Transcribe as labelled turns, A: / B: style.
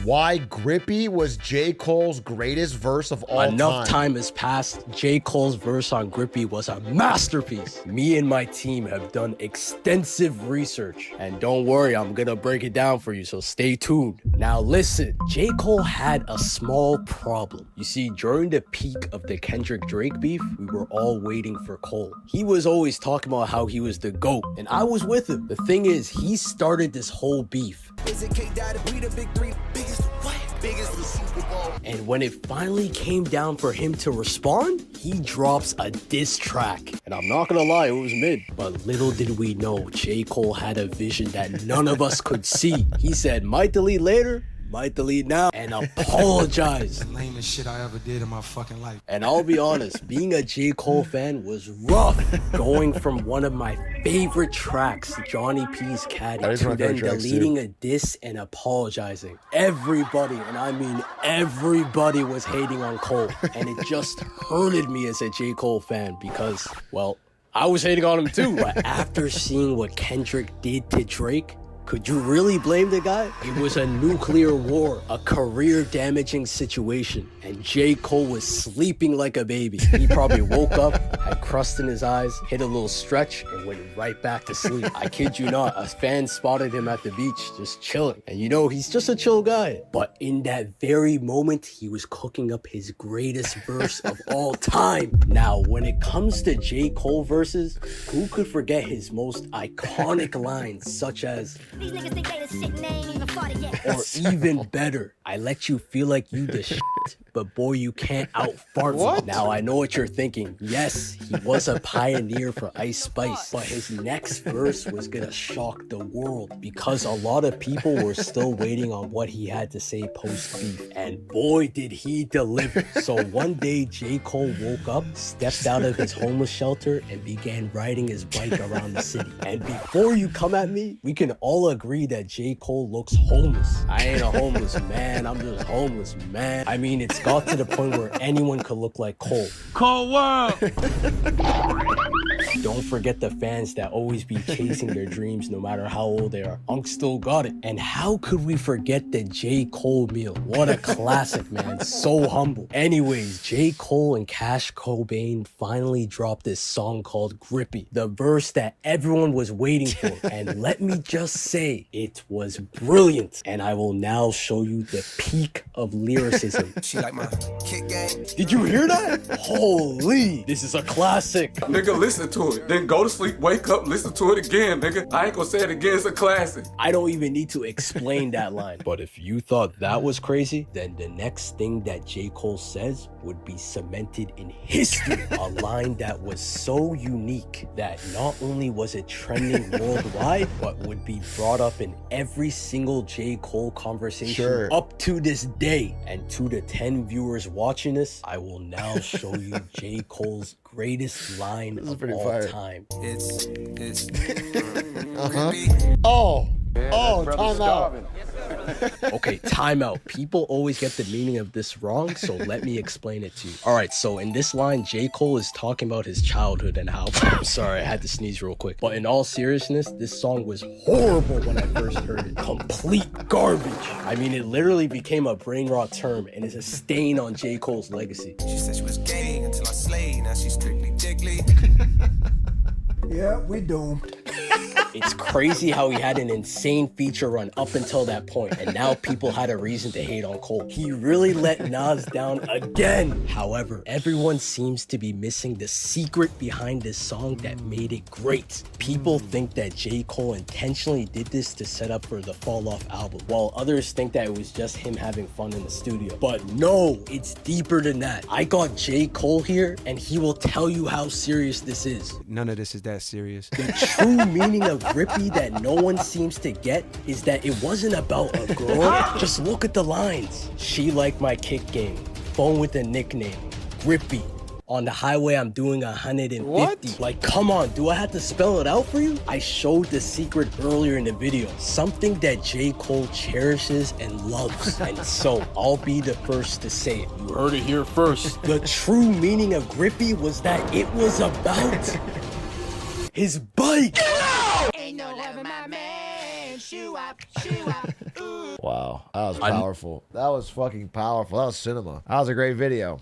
A: Why Grippy was J. Cole's greatest verse of all time.
B: Enough time has passed. J. Cole's verse on Grippy was a masterpiece. Me and my team have done extensive research. And don't worry, I'm gonna break it down for you, so stay tuned. Now listen, J. Cole had a small problem. You see, during the peak of the Kendrick-Drake beef, we were all waiting for Cole. He was always talking about how he was the GOAT, and I was with him. The thing is, he started this whole beef. And when it finally came down for him to respond, he drops a diss track. And I'm not gonna lie, it was mid. But little did we know, J. Cole had a vision that none of us could see. He said, might delete later, might delete now, and apologize.
C: The lamest shit I ever did in my fucking life.
B: And I'll be honest, being a J. Cole fan was rough. Going from one of my favorite tracks, Johnny P's Caddy, to then deleting a diss and apologizing. Everybody, and I mean everybody, was hating on Cole. And it just hurted me as a J. Cole fan because, well, I was hating on him too. But after seeing what Kendrick did to Drake, could you really blame the guy? It was a nuclear war, a career-damaging situation, and J. Cole was sleeping like a baby. He probably woke up, had crust in his eyes, hit a little stretch, and went right back to sleep. I kid you not, a fan spotted him at the beach, just chilling. And you know, he's just a chill guy. But in that very moment, he was cooking up his greatest verse of all time. Now, when it comes to J. Cole verses, who could forget his most iconic lines, such as, these niggas think they the shit and they ain't even fought it yet. Or even better, I let you feel like you the shit, but boy, you can't out-fart me. Now, I know what you're thinking. Yes, he was a pioneer for Ice Spice, but his next verse was gonna shock the world because a lot of people were still waiting on what he had to say post-beef. And boy, did he deliver. So one day, J. Cole woke up, stepped out of his homeless shelter, and began riding his bike around the city. And before you come at me, we can all agree that J. Cole looks homeless. I ain't a homeless man, I'm just homeless, man. I mean, it's got to the point where anyone could look like Cole.
C: Cold world!
B: Don't forget the fans that always be chasing their dreams no matter how old they are. Unc still got it. And how could we forget the J. Cole meal? What a classic, man. So humble. Anyways, J. Cole and Cash Cobain finally dropped this song called Grippy, the verse that everyone was waiting for. And let me just say, it was brilliant. And I will now show you the peak of lyricism.
C: She like my kick game.
B: Did you hear that? Holy, this is a classic.
D: Nigga, listen to it. Then go to sleep, wake up, listen to it again, nigga. I ain't gonna say it again, it's a classic.
B: I don't even need to explain that line. But if you thought that was crazy, then the next thing that J. Cole says would be cemented in history. A line that was so unique that not only was it trending worldwide, but would be brought up in every single J. Cole conversation up to this day. And to the 10 viewers watching this, I will now show you J. Cole's greatest line of all time.
C: It's
A: Time out.
B: Okay, time out. People always get the meaning of this wrong, so let me explain it to you. All right, so in this line, J. Cole is talking about his childhood and how... I'm sorry, I had to sneeze real quick. But in all seriousness, this song was horrible when I first heard it. Complete garbage. I mean, it literally became a brain rot term and is a stain on J. Cole's legacy.
C: She said she was gay until I slayed. Now she's strictly diggly.
E: Yeah, we doomed.
B: It's crazy how he had an insane feature run up until that point, and now people had a reason to hate on Cole. He really let Nas down again. However, everyone seems to be missing the secret behind this song that made it great. People think that J. Cole intentionally did this to set up for the Fall Off album, while others think that it was just him having fun in the studio. But no, it's deeper than that. I got J. Cole here, and he will tell you how serious this is.
C: None of this is that serious.
B: The true meaning of Grippy that no one seems to get is that it wasn't about a girl. Just look at the lines. She liked my kick game. Phone with a nickname. Grippy. On the highway, I'm doing 150. What? Like, come on, do I have to spell it out for you? I showed the secret earlier in the video. Something that J. Cole cherishes and loves. And so, I'll be the first to say it. You heard it here first. The true meaning of Grippy was that it was about his bike.
F: Ain't no loving my man. Shoe up, shoe up.
A: Wow, that was powerful. That was fucking powerful. That was cinema. That was a great video.